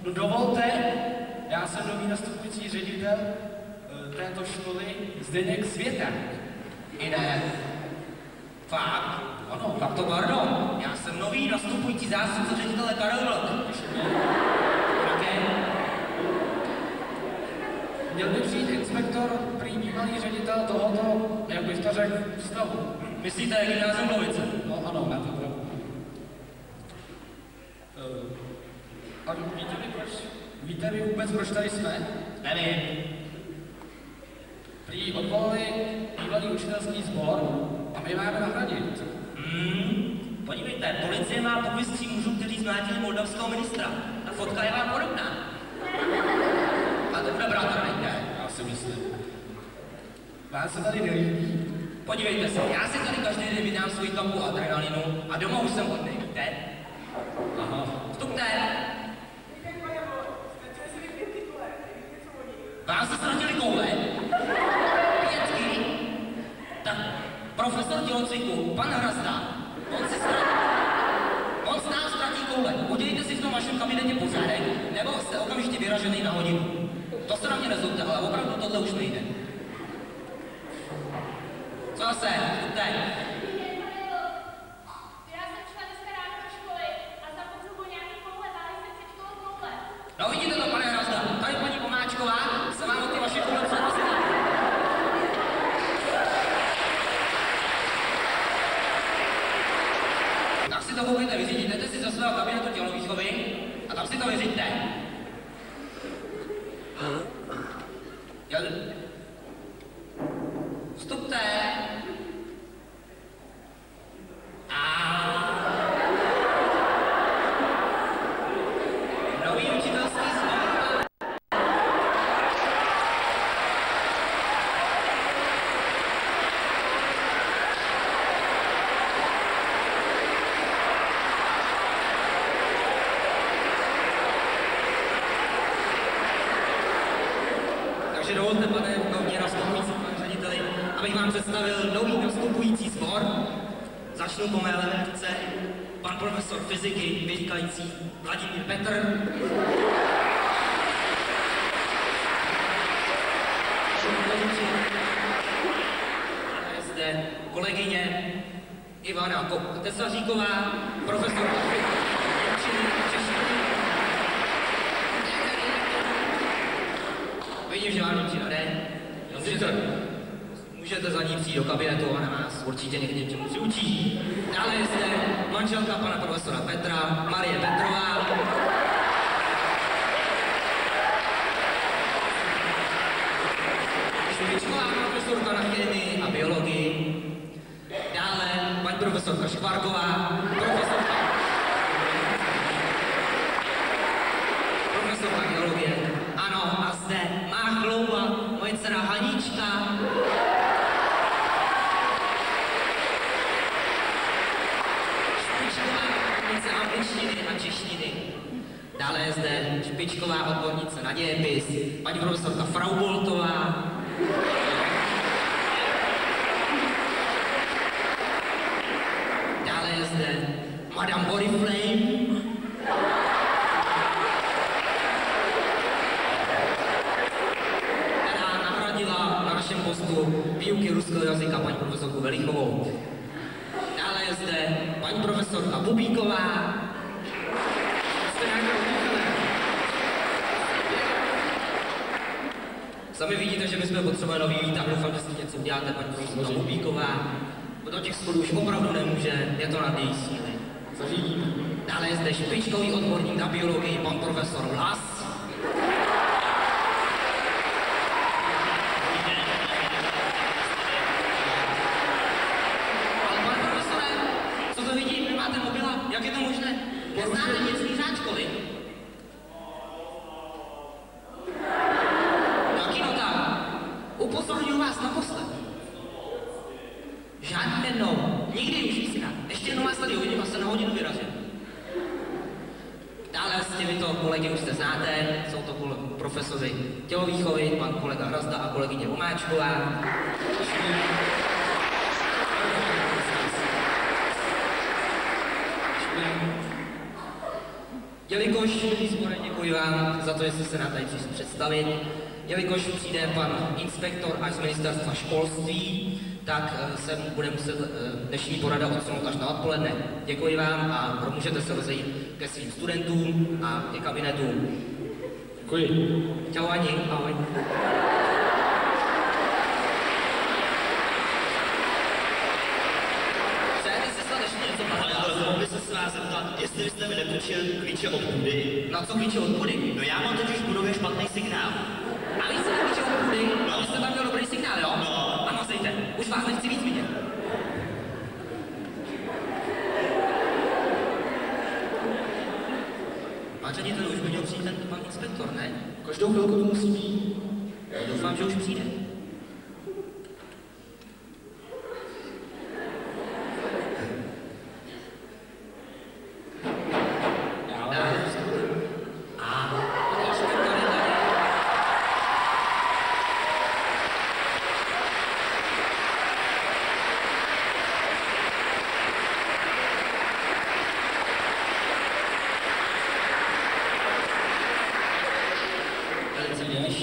No dovolte, já jsem nový nastupující ředitel této školy Zdeněk Světák. I ne. Fakt? Ano, tak to pardon. Já jsem nový nastupující zástupce ředitele Karel Vlk. Také. Měl by přijít inspektor, prý bývalý ředitel tohoto, jak bych to řekl, stavu. Myslíte gymnázium Glovice? No ano, na to pravdu. A víte vy vůbec, proč tady jsme? Nevím. Prý odvolali bývalý učitelský sbor a my máme nahradit. Podívejte, policie má popis 3 mužů, kteří zmlátili moldavského ministra. Ta fotka je vám podobná. A to bude bratr, nejde? Já si myslím. Vám se tady nelíbí? Podívejte se, já si tady každý den vydám svoji kapku adrenalinu a doma už jsem hodnej, víte? Aha. Vstupte! Vám se ztratili koule? Pětky? Tak, profesor tělocviku, pan Hrazda, on s nás ztratí koule. Udělejte si v tom vašem kabinetě pořádek, nebo jste okamžitě vyražený na hodinu. To se na mě nezlobte, ale opravdu tohle už nejde. Co se? Vstupte! No vidíte to, pane Hrazda, tady paní Pomáčková se vám o ty vaše koule přemyslí. Tak si to koukejte, vyřídit, jdete si ze svého kabinetu tělovýchovy a tam si to vyříďte. Vstupte. Nový učitelský sbor. Takže dovolte, pane nově nastupující pane řediteli, abych vám představil nový nastupující sbor. Začnu po mé levé ruce. Pan profesor fyziky, vynikající Vladimír Petr. A je zde kolegyně Ivana Tesaříková, profesorka němčiny a češtiny. Vidím, že vám němčina jde. Můžete za ní přijít do kabinetu, ona nás určitě někdy něčemu přiučí. Dále je zde manželka pana profesora Petra, Marie Petrová. Špičková profesorka na chemii a biologii. Dále paní profesorka Škvarková, profesorka biologie. Ano, a zde má chlouba moje dcera Hanička. Angličtiny a češtiny. Dále je zde špičková odbornice na dějepis, paní profesorka Frauboltová. Dále je zde Madame Oriflame. Která nahradila na našem postu výuky ruského jazyka paní profesorku Velichovou. Dále je zde paní profesorka Bubíková. Sami vidíte, že my jsme potřebovali nový výtah, doufám, že si něco uděláte, paní profesorka Bubíková. Do těch schodů už opravdu nemůže, je to nad její síly. Zařídíme. Dále je zde špičkový odborník na biologii, pan profesor Vlas. Jak je to možné? Neznáte věcný řád školy? Jaký notár? Upozorňuji vás naposled. Žádný jednou. Nikdy už jistě. Ještě jednou vás tady uvidím a se na hodinu vyrazím. Dále s těmito kolegy už jste znáte. Jsou to profesoři tělovýchovy, pan kolega Hrazda a kolegyně Vomáčková. jelikož, milí sbore, děkuji vám za to, že jste se nám tady přišli představit, jelikož přijde pan inspektor až z ministerstva školství, tak se mu bude muset dnešní porada odsunout až na odpoledne. Děkuji vám a můžete se rozejít ke svým studentům a ke kabinetům. Děkuji. Čau Ani, ahoj. Mohli se vás zeptat, jestli jste mi nepůjčil klíče od půdy? Na co klíče od půdy? No já mám totiž v budově špatný signál. A vy jste klíče od půdy? No. Vy jste tam měl dobrý signál, jo? No. Ano, zejte. Už vás nechci víc vidět. Pan ředitel, už by měl přijít ten pan inspektor, ne? Každou chvilku to musí být. Doufám, že už přijde.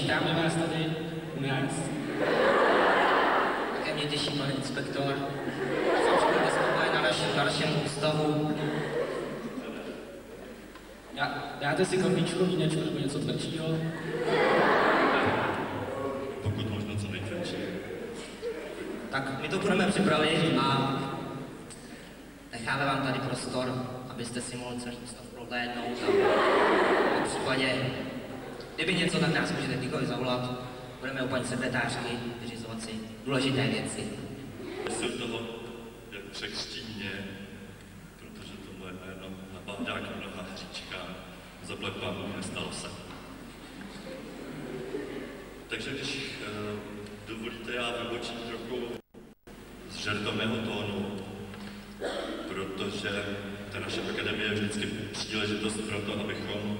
Vítáme vás tady u nás. Také mě těší, pane inspektor. Jsem všechny spokojen na našem ústavu. Dáte si kofíčko, vínečko nebo něco tvrdšího? Pokud možno co nejtvrdší. Tak my to budeme připravit a necháme vám tady prostor, abyste si mohli celý ústav prohlédnout a v případě, kdyby něco, tak nás můžete kdykoliv zavolat. Budeme u paní sekretářky vyřizovat si důležité věci. Jsem toho, jak překřtí mě, protože tohle jméno nabádá k mnoha hříčkám. Zaplať pánu, nestalo se. Takže když dovolíte, já vybočím trochu z žertovného tónu, protože ta naše akademie je vždycky příležitost pro to, abychom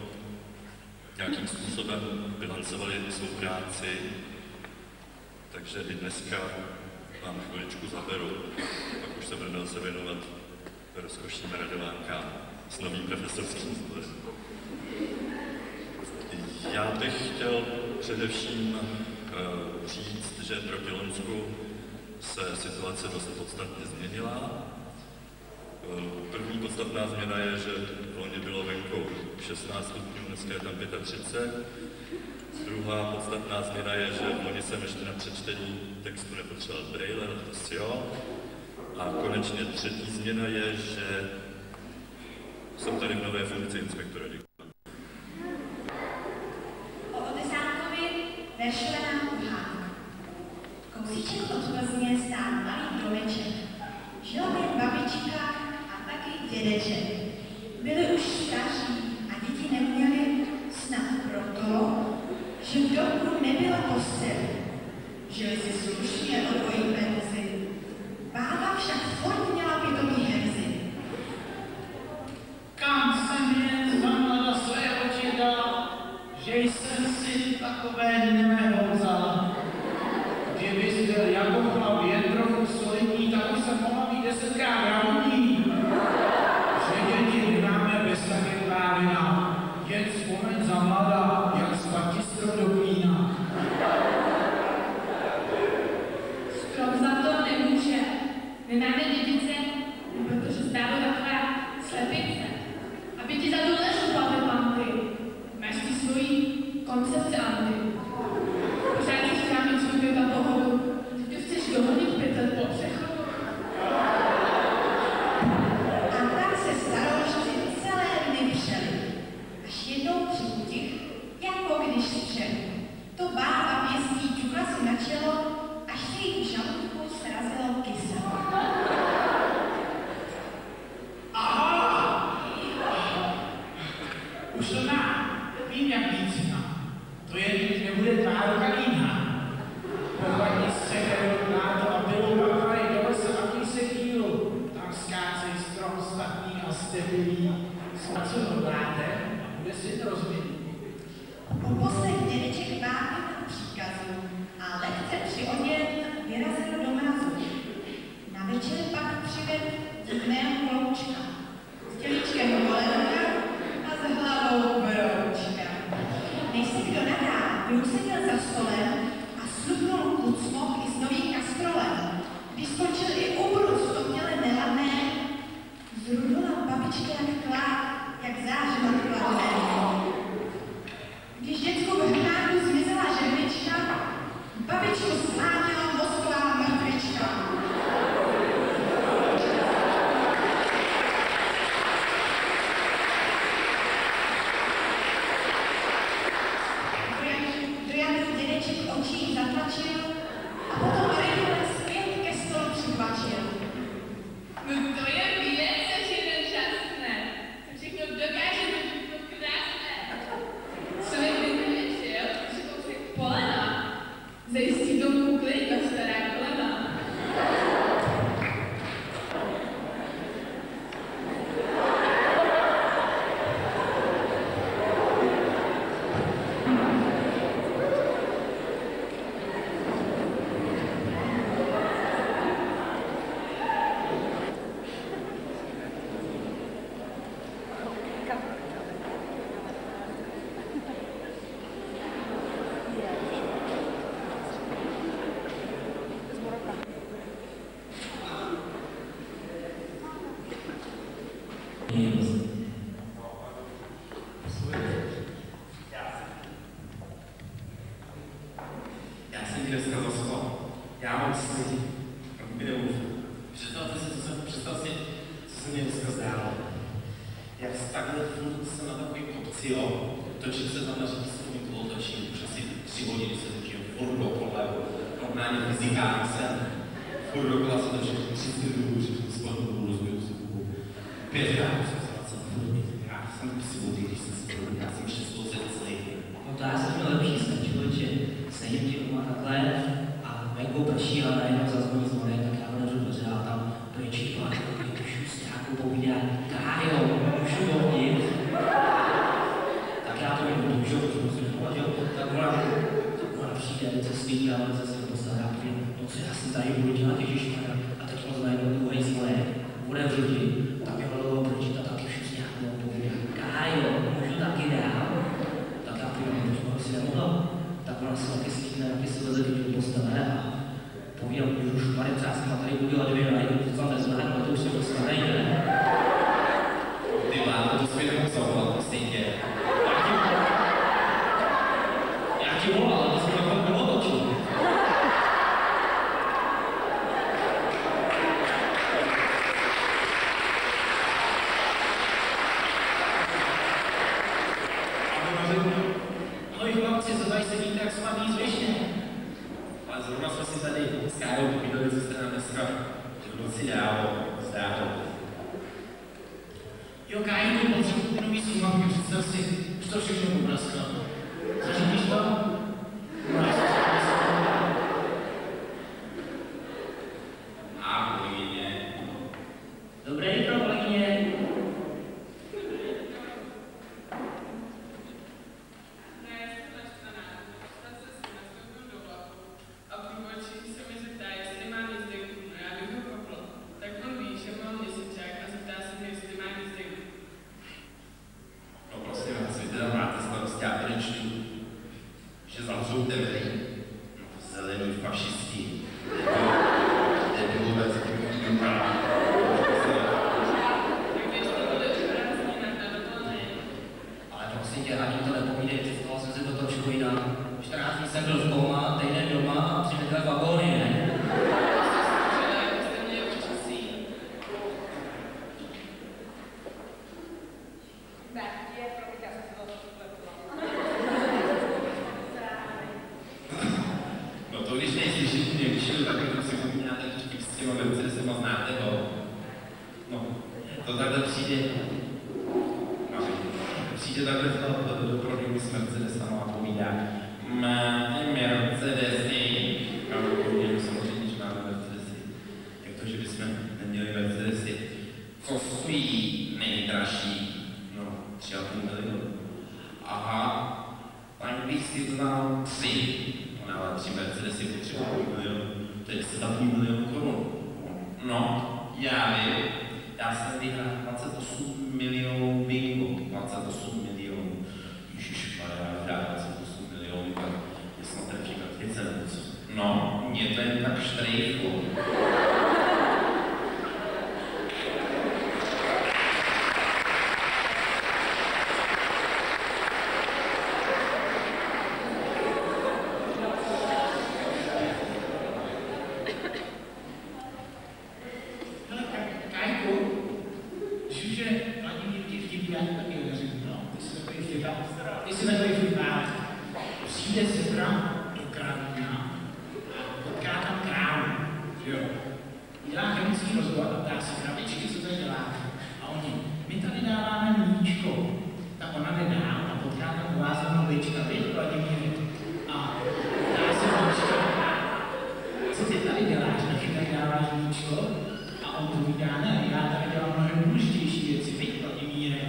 nějakým způsobem bilancovali svou práci, takže i dneska vám chviličku zaberu, pak už se budeme se věnovat rozkošním radovánkám s novým profesorským sborem. Já bych chtěl především říct, že proti loňsku se situace dost podstatně změnila. První podstatná změna je, že v loni bylo venku 16 stupňů, dneska je tam 35. Druhá podstatná změna je, že v loni jsem ještě na přečtení textu nepotřeboval braille, letos jo. A konečně třetí změna je, že jsem tady v nové funkci inspektora. O Odesánkovi veršile nám pohádka. Kousíček od Plzně stál malý domeček. Žila v něm babička a taky dědeček. Byli už staří a děti neměli snad proto, že v domku nebyla postel. Žili si slušně o dvojí penzi. Bába však furt měla pitomý hemzy. Kam jsem jen zamala své oči dal, že jsem si takové nemého vzala. Kdybys byl jako chlap jen trochu solidní, tak už jsem mohla být 10krát ráudní. Že děti nemáme bez také klávina, jen vzpomeň za mladá, jak spati strom do klína. Strom za to nemůže. My máme dědice, protože stále taková slepice. Aby ti za to nešupla panty. Máš ty svojí koncepce anty. Pořád si říkám mít svůj pět a pohodu. Ty chceš dohodit pytel po přechodu. A tak se starožci celé dny přeli. Až jednou přiutich, jako když střeli. To bába pěstí čukla si na čelo, až si jí v žaludku srazilo kyselo. Aha! Už to mám. Vím, jak vícina. To je, když nebude tvá ruka líná. Popadni z severu na to a bylo bakvary do lesa a mí se dílu. Tam skácej strom statný a stebilý. Co hodláte a bude si rozumit. Uposlech dědeček báby na příkazu a lehce přioděn vyrazil do mrazu. Na večer pak přived divného kloučka s tělíčkem kolenka a s hlavou Zrudla babička jak klák, jak zářila kladné. Když děcku v hránu zmizela žehlička, babičku sháněla mozková mrtvička. Do Jany dědeček očí zatlačil a potom rychle zpět ke stolu přikvačil. No to je věc, až jeden šťastné. To všechno dokáže být krásné. Člověk by nevěřil, že kousek polena zajistí domů klid na stará kolena. Já jsem ti dneska zaspal. Já mám sny. Mi nemůžu. Představ si, co se mě dneska zdálo. Jak takhle furt jsem na takový kopci, jo. Točím se tam na řetězkovým kolotočím. Už asi 3 hodiny se točím furt dokola. Normálně fyzikální jsem. Furt dokola se točím 30 druhů, že jsem spadl, rozbiju si kubu. 5krát jsem se vracel furt. Já jsem si vody, když jsem si to já jsem 6 let celý. No to já jsem měl lepší sen, člověče. Sedím ti doma takhle a venku prší a najednou zazvoní zvonek, tak já otevřu dveře a tam dojčí pán, už s nějakou povídá, Kájo, můžu vodit? Tak já to můžu, tak ona přijde, teď se svítí a ona se posadá, no co já si tady budu dělat, ježišmarja, a teď moc najednou druhý zvonek, otevřu ti, tak já dlouho pročítá taky už nějakou povídá, Kájo, můžu taky dál? Tak já půjdu, si nemohla. Tak ona se taky stihne, taky se leze do postele a povídám, že už Mary třeba jsem tady udělal 2 najdu, to tam nezvládnu, a to už se prostě nejde. Ty vládne, to svět nemohl zavolat, stejně. Já ti volal, ale to jsem takhle kolotočil. No i chlapci, co tady sedíte, jak svatý zvyšně. Ale zrovna jsme si tady s Károu povídali, co jste nám dneska v noci zdálo. Jo, Káji, ty potřebuji nový sluchavky, představ si, už to všechno popraskal. Zařídíš to? No, já jsem A, kolegyně. Dobré jitro, kolegyně. No prosím vás, vy teda máte starosti, já tady čtu, že zavřou dveře. No, zelení fašisti. Debilové, co tím chodím právě. Ale prosím tě, ani to nepovídej, představoval jsem si to trošku jinak. 14 dní jsem byl v koma, týden doma a 3 neděle v vagóny, ne? No to když nejslyšíte v Němčinu, tak to si pomínáte vždycky s těma Mercedesema, znáte ho. No, to takhle přijde. No, přijde takhle do prodejny s Mercedesama a povídá, máte Mercedesy. A povídám samozřejmě, že máme Mercedesy. Jak to, že bychom neměli Mercedesy? Co stojí nejdražší? No, 3,5 milionu. Aha, tak bych si vzal 3. Ona ale 3 Mercedesy po 3,5 milionu. To je 10,5 milionů korun. No, já vím. Já jsem vyhrál 28 milionů bingo. 28 milionů. Ježišmarja, já vyhrál 28 milionů, tak je snad ten příklad věce nebo co. No, mě to jen tak štrejchlo. že Vladimír ti vtipí, já ti taky neřeknu, no. Ty jsi takový vtipák. Přijde sestra do králína a potká tam krávu, jo. Dělá chemický rozhovor a ptá se kravičky, co tady děláte. A oni, my tady dáváme mlíčko. Tak ona jde dál a potká tam uvázanou lička, víš, Vladimír. A ptá se mlíčka, co ty tady děláš, taky tady dáváš mlíčko? A on povídá, ne, já tady dělám mnohem důležitější věci, víš, Vladimíre.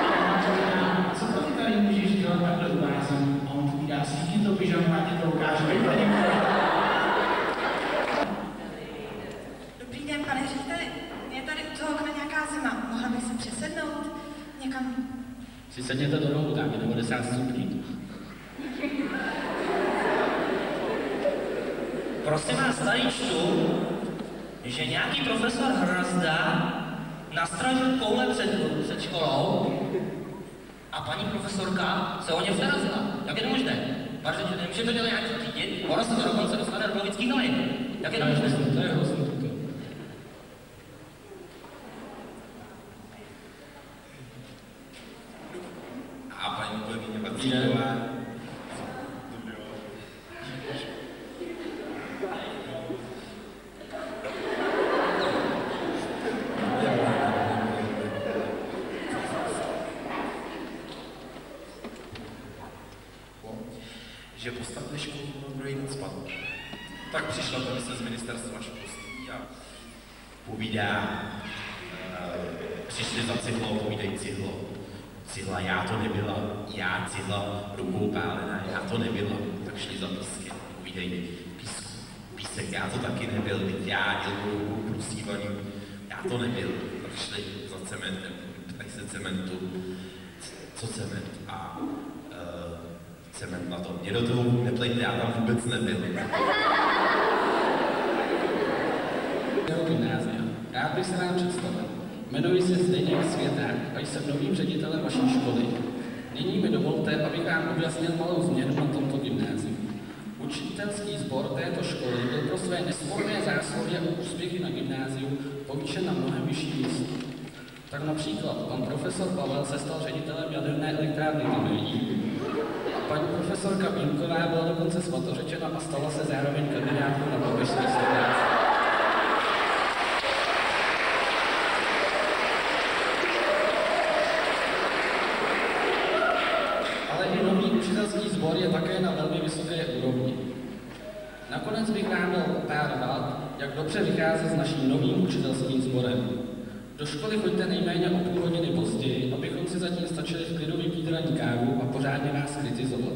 A ona povídá, co to ty tady můžeš dělat takhle uvázanou? A on povídá, svítím to pyžamu a ti to ukážu, víš, Vladimíre. Dobrý den, pane řediteli. Je tady u toho okna nějaká zima. Mohla bych se přesednout někam? Si sedněte do rohu, tam je 90 stupňů. Prosím vás, tady čtu, že nějaký profesor Hrazda nastražil koule před školou a paní profesorka se o ně zarazila. Jak je to možné? Vážně, nemůže to dělat nějaký řídit, ona se to dokonce dostane do biologických novin. Jak je to možné? To je hrozný tuto. A paní kolegyně Vacíková. Že postavili školu na druhý den spadl. Tak přišla komise z ministerstva školství a povídá, přišli za cihlou, povídají cihlo. Cihla, já to nebyla, já cihla, rukou pálená, já to nebyla. Tak šli za pískem, povídají písek, já to taky nebyl, teď já dělku rukou prosívaný, já to nebyl. Tak šli za cementem, ptají se cementu, co cement a cement na to. Mě do toho neplejte, já tam vůbec nebyl. Gymnázia. Rád bych se vám představil. Jmenuji se Zdeněk Světák a jsem novým ředitelem vaší školy. Nyní mi dovolte, abych vám objasnil malou změnu na tomto gymnáziu. Učitelský sbor této školy byl pro své nesporné zásluhy a úspěchy na gymnáziu povýšen na mnohem vyšší místo. Tak například pan profesor Pavel se stal ředitelem jaderné elektrárny Temelín a paní profesorka Bínková byla dokonce svatořečena a stala se zároveň kandidátkou na papežské světáctví. Učitelský sbor je také na velmi vysoké úrovni. Nakonec bych vám dal pár rad, jak dobře vycházet s naším novým učitelským sborem. Do školy choďte nejméně o půl hodiny později, abychom si zatím stačili v klidu vypít ranní kávu a pořádně vás kritizovat.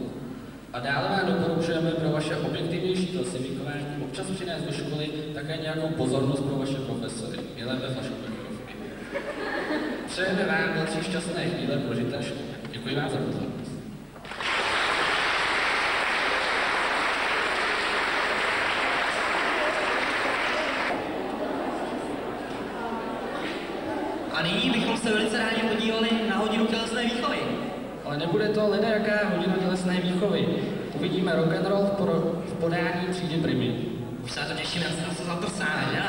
A dále vám doporučujeme pro vaše objektivnější klasifikování občas přinést do školy také nějakou pozornost pro vaše profesory, milé bez vaší profilky. Přejeme vám další šťastné chvíle prožité školy. Děkuji vám za pozornost. A nyní bychom se velice rádi podívali na hodinu tělesné výchovy. Ale nebude to ledajaká hodina tělesné výchovy. Uvidíme rock'n'roll v podání třídy Primy. Už se na to těším, já se na to zaprsáme, že?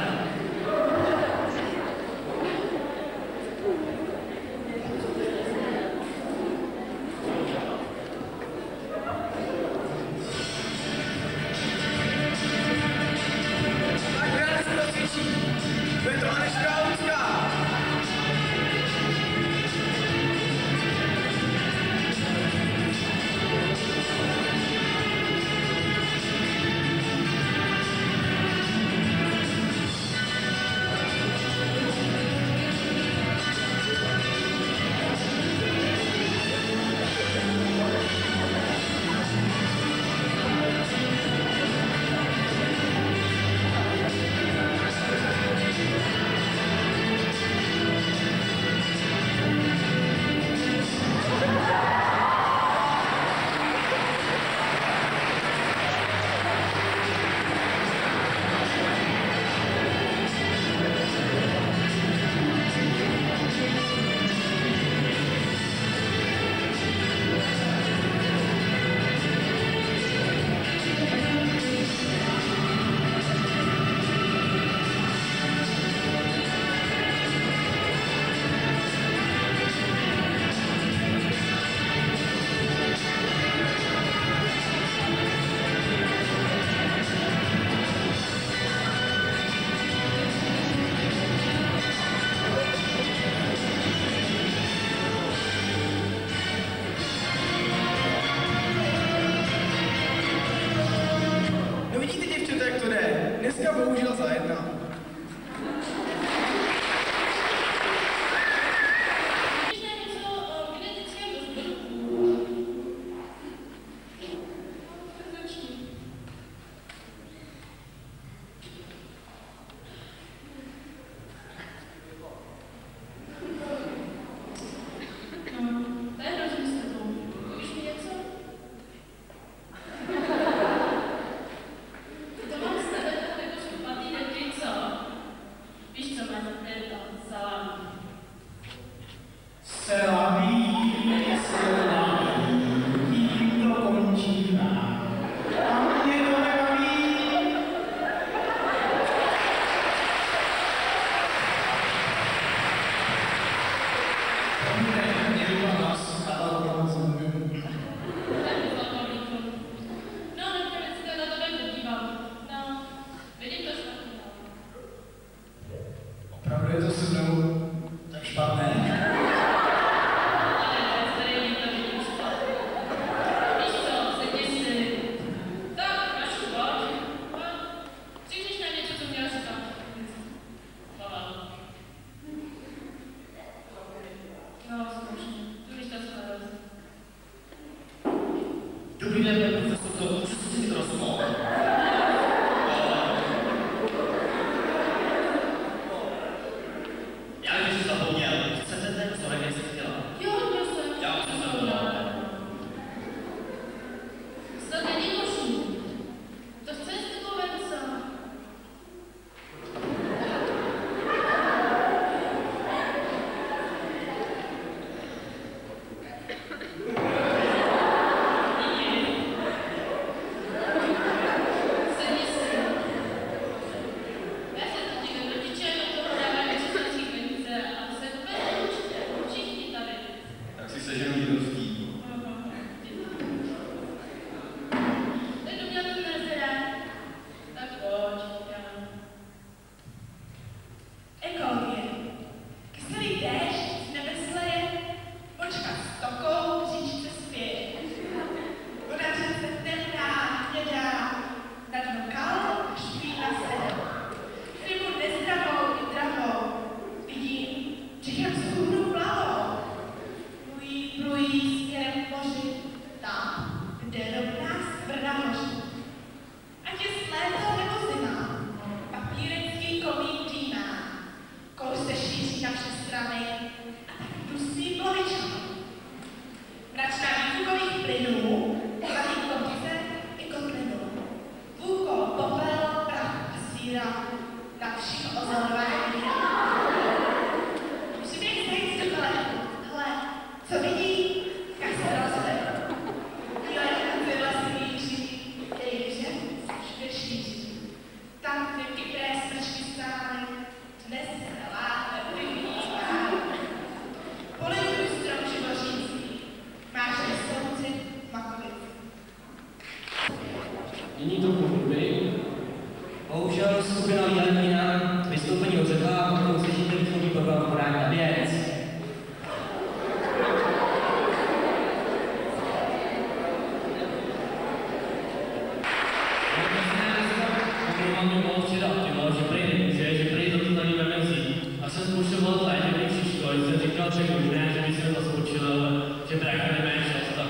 že možné, že by se zaskočil, ale že brácha nemá čas, tak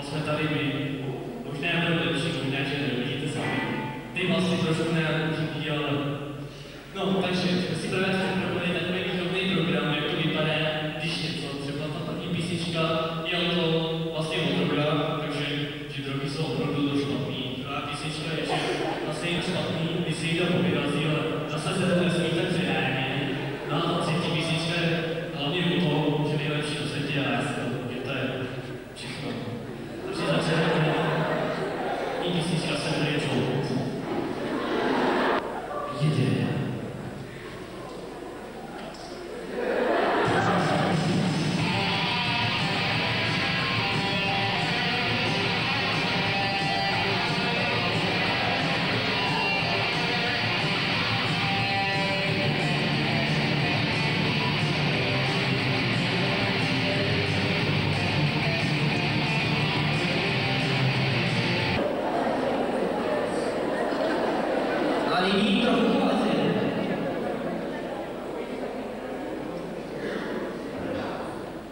jsme tady my. Možná je to lepší, možná, že nevidíte sami. Ty vlastně trošku neurčitý, ale... No, takže si právě připravili takový výchovný program, jak to vypadá, když něco, třeba ta první písnička je o to vlastně o drogách, takže že drogy jsou opravdu dost špatný. Druhá písnička je, že vlastně je špatný, když si jde po vyrazí, ale zase se to nesmíte přijání. No a ta třetí písnička je hlavně o tom, že nejlepší do světě je láska, že to je všechno. Takže začneme. I písnička se jmenuje Jolt. Jede.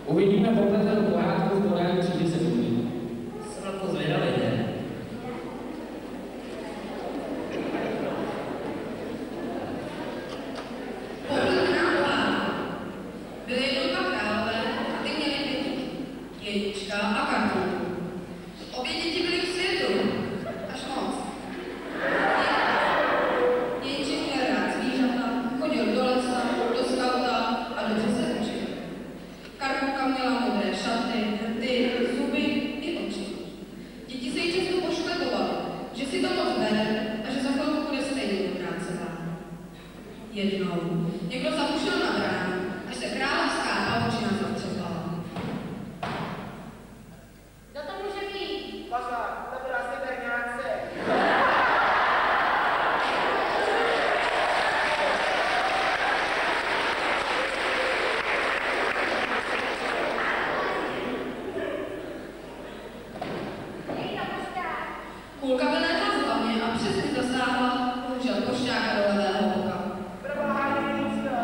Uvidíme popletenou pohádku v podání 3 sekundy. Jsem na to zvědavý, ne? Popletená pohádka. Byly jednou dva králové a ty měli 2 děti. Jejčka a Kartulku. Obě děti byly k světu. Až moc. Jejček měl rád zvířata, chodil do lesa, do skauta a dobře se učil. Kartulka měla modré šaty, rty, zuby i oči. Děti se jí často pošletovaly, že si to moc bere a že za chvilku bude stejně obrácená. Jednou někdo zapušil na bránu, až se královská pavučina zatřepala. Kdo to může být? Pozor, to byl asi berňáci. Kulka vylétla z hlavně a přesně zasáhla bohužel pošťáka do levého oka. Proboha, nic to.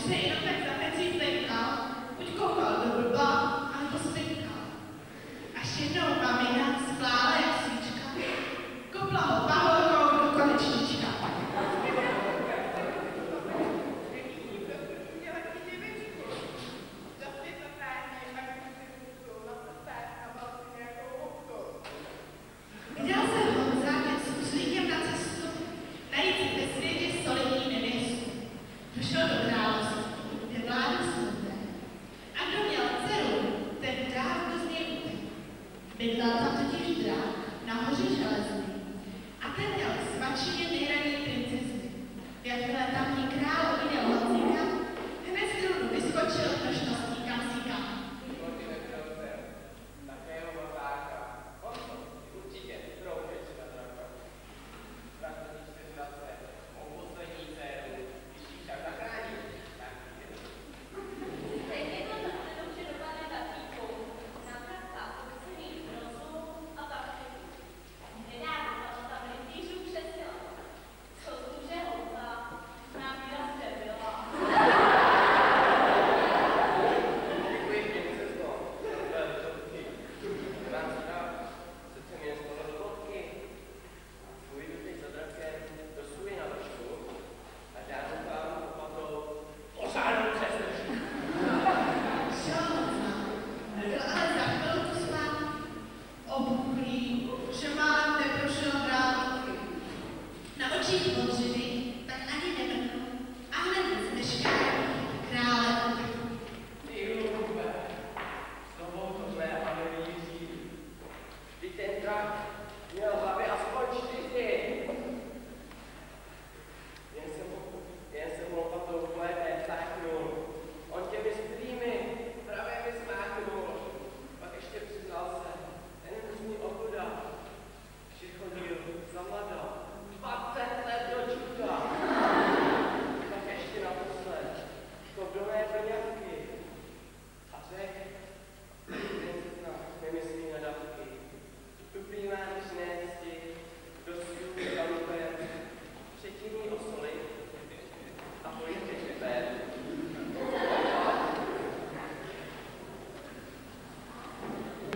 se jenom tak za pecí zlekal, buď koukal do blba, anebo spětkal. Až jednou mamina splála jak svíčka, kopla ho pahorkou do konečníčka. Vydal se Honza ke služníkem na cestu, najít si ve světě solidní nevěstu. Došel do království, kde vládl smutné. A kdo měl dceru, ten dávno z něj utekl. Bydlel tam totiž drák na hoře železný. A ten měl k svačině nejraněji princezny. Jakmile tamní král uviděl Honzíka, hned z trůnu vyskočil do šností kamsíka.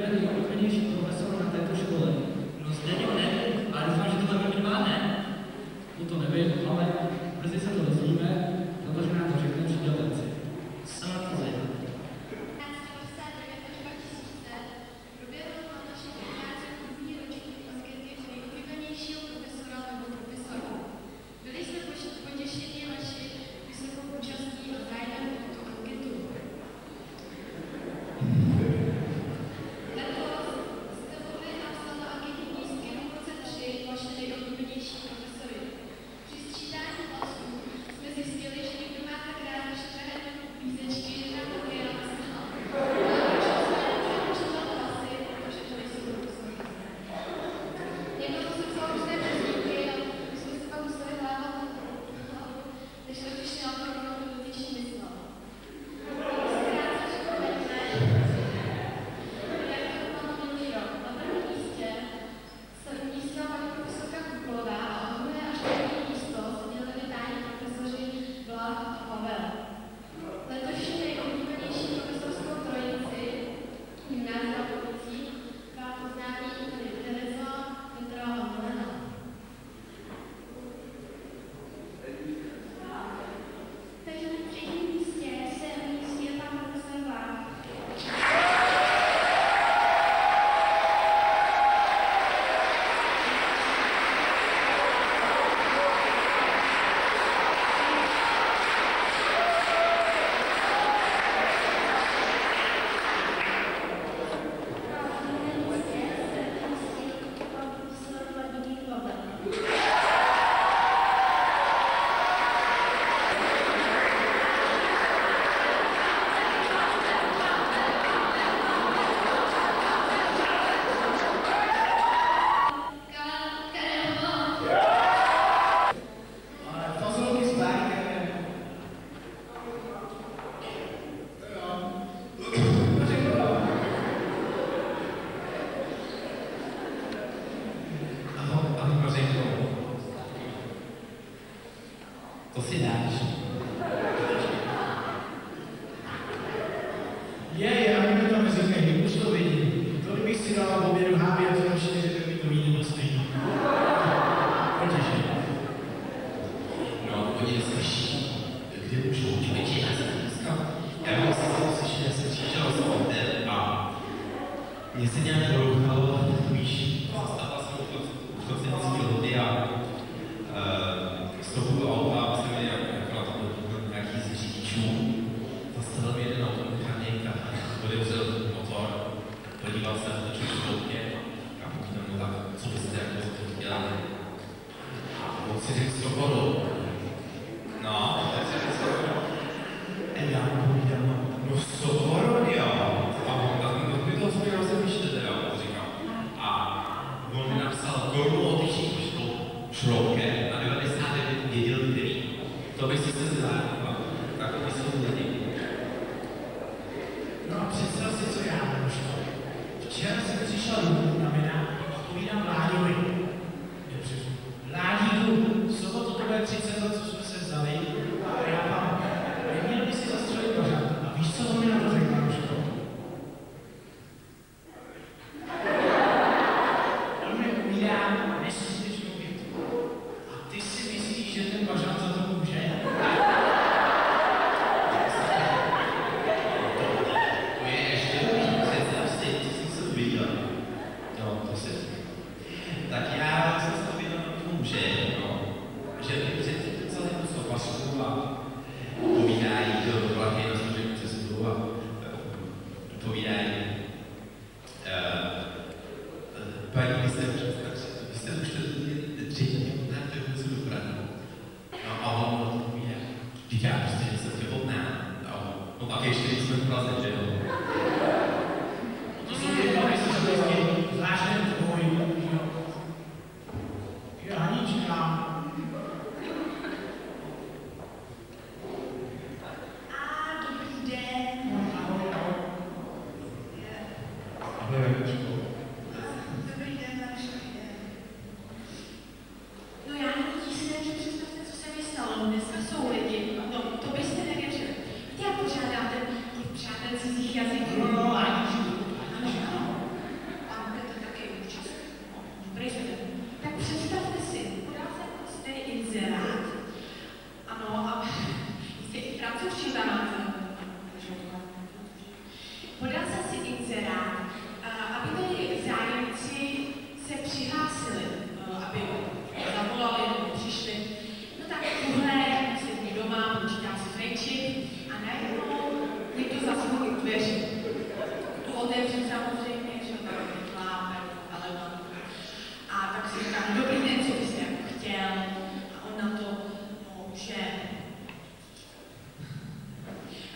Nejúplnější profesor na této škole. No Zdeňo, nevím, ale doufám, že to bude mít má, ne? No to nevím, ale brzy se to dozvíme, protože nám to řekne přídělci. Jsem na to zajímavý. Byli jsme potěšení vaši vysokou účastí a zájmem o tuto anketu. Letos jste mohli napsat na anketní lístky v roce 3 vaše nejoblíbenější profesory. Při sčítání hlasů jsme zjistili, že někdo má tak rád štrhen písečky, že nám také napsal. Přečetl hlasy, protože to nejsou profesory. Někdo to sepsal různé přesníky a my jsme se pak museli hládat na hlavu, než to přišli na to rovnou do dotyčný myslel. Zkrátce připomeňme, jak to bylo minulý rok. Na prvním místě se umístila paní profesorka Kukolová a o druhé až třetí místo seděli vytáni profesoři Vlach a Pavel. Letošní nejoblíbenější profesorskou trojici gymnázia Policí vám oznámí Tereza, Petra a Milena. Takže na třetím místě se umístil pan profesor Vlach. To si dáš. si dala v obědu háby a to určitě, že to by to víno stejný. Potěží. No, oni slyší, kde už člověče, já jsem dneska, já byl si slyšel, já jsem přišel z autem a mě se nějak doruchalo, víš, zastavila jsem u chodcecí lody a z toho auta jsem měl akorát nějaký z řidičů. Zastavil mi jeden automechanik a otevřel motor, podíval se na to šloupně a povídal mu tak, co byste jako za to dělali. A on si řekl Svobodu. No, tak si řekl Svobodu. A já mu povídal, no Svobodu, jo. A on tak mi to zpěval se myšle teda, říkám. A on mi napsal korunu odličí šloupkem a 99 věděl, který. To bych si se zároveň. Tak to by se to lidi. No a představ si, co já můžu. Včera jsem přišel domů na vina a povídám Láďovi. Láďíku, v sobotu to bude 30 let, co jsme se vzali a já tam neměl by si zastřelit pořád. A víš, co on mi na to řekl, Maruško? On mi povídá neskutečnou větu. A ty si myslíš, že ten Bažant za to může? Tak já jsem se uvědomil k tomu, že před celým stopařku a povídají do vlaky na služební cestu a povídají paní, vy jste už třetí na to do Prahy. No a on povídá, vždyť já prostě jsem těhotná. No pak ještě jsme v Praze, že jo? To jsou ty dva vysvětlení, zvláštně tvoj, jo. Janička. A dobrý den. Ahoj. Ahoj, Janičko. Dobrý den, Maruško. No já nyní si nevím, představte, co se mi stalo. Dneska jsou lidi. No, to byste nevěřili. Víte, jak pořádáte těch přátel cizích jazyků? No, Aničku. Ano. A budete taky účast. Dobrý jsme. Tak představte si, podal se jste inzerát. Ano, a jste i francouzština máte. Podal jsem si inzerát, aby tady zájemci se přihlásili, aby zavolali nebo přišli. No tak tuhle sedí doma, počítám si frejčit a najednou někdo zaslouží dveře. Tu otevřu samozřejmě, že tam neklápe, ale no. A tak si říkám, dobrý den, co byste jako chtěl? A on na to, no, že...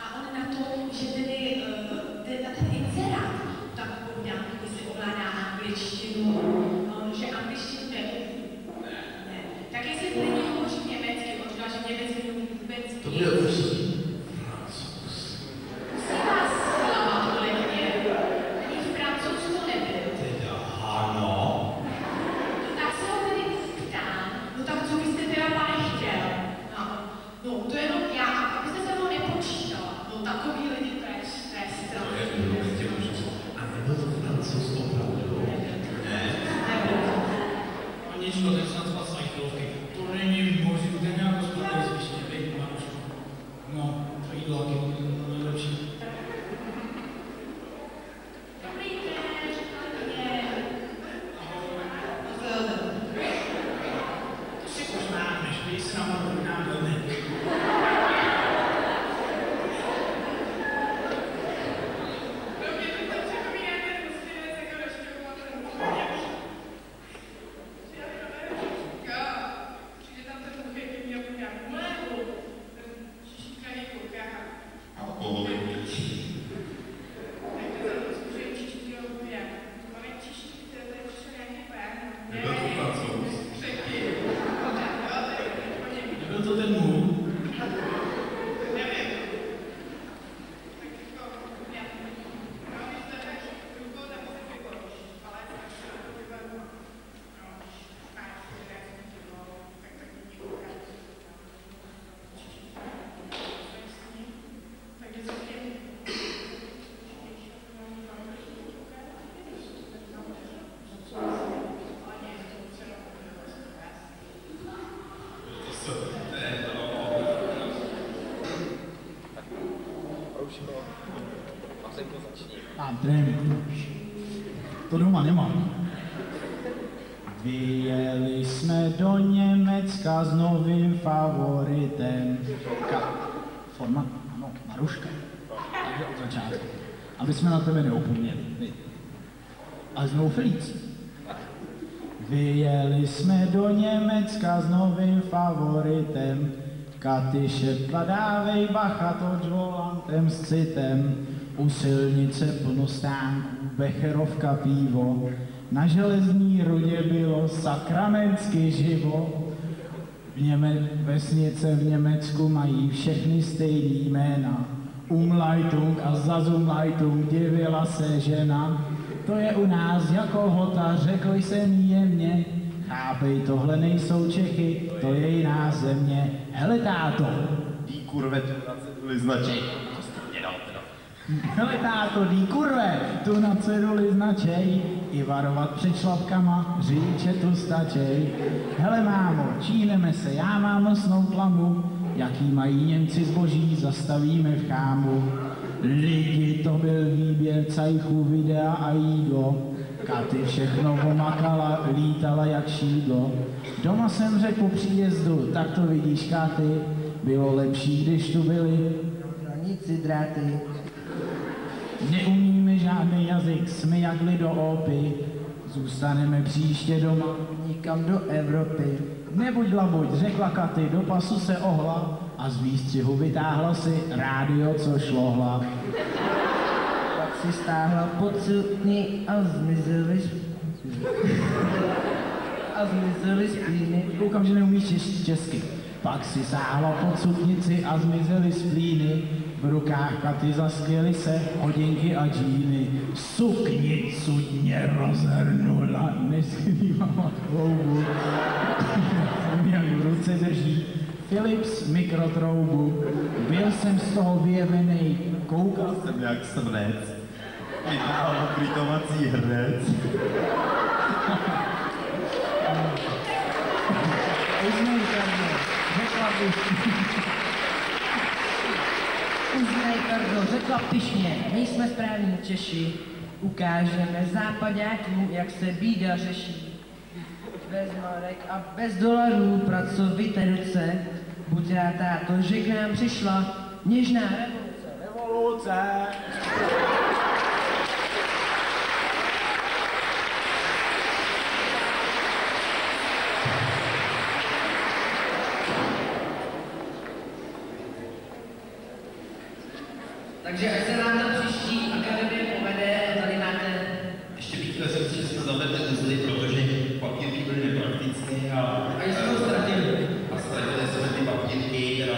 A on na to, že tedy na ten inzerát, tak povídám, jestli ovládá angličtinu, že angličtinu ne. Tak jestli není hovoří německy, on říkal, že německy neumí vůbec nic. To bude určitě. Sila slava, kolegyně. Ani v Francouzsku nebyl. Teda, ano. Tak se ho tedy ptám, no tak co byste teda, pane, chtěl? No, to jenom já, abyste se mnou nepočítala. No takový lidi, to je strach. To je určitě možnost. A nebyl to Francouz opravdu? Ne. Aničko, ten snad spal své chvilky. To není možný, ten nějak hospodář zvýšený, bejt, Maruško. No, to jídlo taky nejlepší. Dobrý den, kolegyně. To si poznáme, že když se nám to nám dodne. Mám trénink. To doma nemám. Vyjeli jsme do Německa s novým favoritem. Forma, ano, Maruška. Takže od začátku. Aby jsme na tebe neopomněli. A znovu Felicí. Vyjeli jsme do Německa s novým favoritem. Katy šeptla, dávej bacha, toč volantem s citem. U silnice plno stánků, becherovka pivo. Na železní rudě bylo sakramensky živo. Vesnice v Německu mají všechny stejný jména. Umleitung a Zasumleitung, divila se žena. To je u nás jako hota, řekl jsem jí jemně. Chápej, tohle nejsou Čechy, to je jiná země. Hele táto. Dí kurve, tu na ceduli značej. To jste mě dal teda. Hele táto, dí kurve, tu na ceduli značej. I varovat před šlapkama, řidiče tu stačej. Hele mámo, číneme se, já mám nosnou tlamu. Jaký mají Němci zboží, zastavíme v chámu. Lidi, to byl výběr cajchů, videa a jídlo. Katy všechno omakala, lítala jak šídlo. Doma jsem řekl po příjezdu, tak to vidíš Katy, bylo lepší, když tu byli hranici dráty. Neumíme žádný jazyk, jsme jak do opy. Zůstaneme příště doma, nikam do Evropy. Nebuď labuď, řekla Katy, do pasu se ohla a z výstřihu vytáhla si rádio, co šlohla. Pak si stáhla pod sukni a zmizely splíny. Koukám, že neumíš česky. Pak si sáhla pod suknici a zmizely splíny. V rukách Katy zaskvěly se hodinky a džíny. Suknicu mě rozhrnula, neskrývala chloubu. Jak v ruce drží Philips mikrotroubu. Byl jsem z toho vyjevený, koukal Jsem jak srnec. Vytáhl uklitovací hrnec. Uznej, Kardo, řekla bych. Uznej, Kardo, řekla pyšně, my jsme správní Češi. Ukážeme západákům, jak se bída řeší. Bez marek a bez dolarů pracovité ruce. Buď rád, táto, že k nám přišla něžná revoluce. Revoluce! Takže až se nám ta příští akademie povede, tady máte... Ještě bych chtěl říct, že jsme zavedli uzly, protože papírky byly nepraktické a... A jsme ho ztratili. A ztratili jsme ty papírky, teda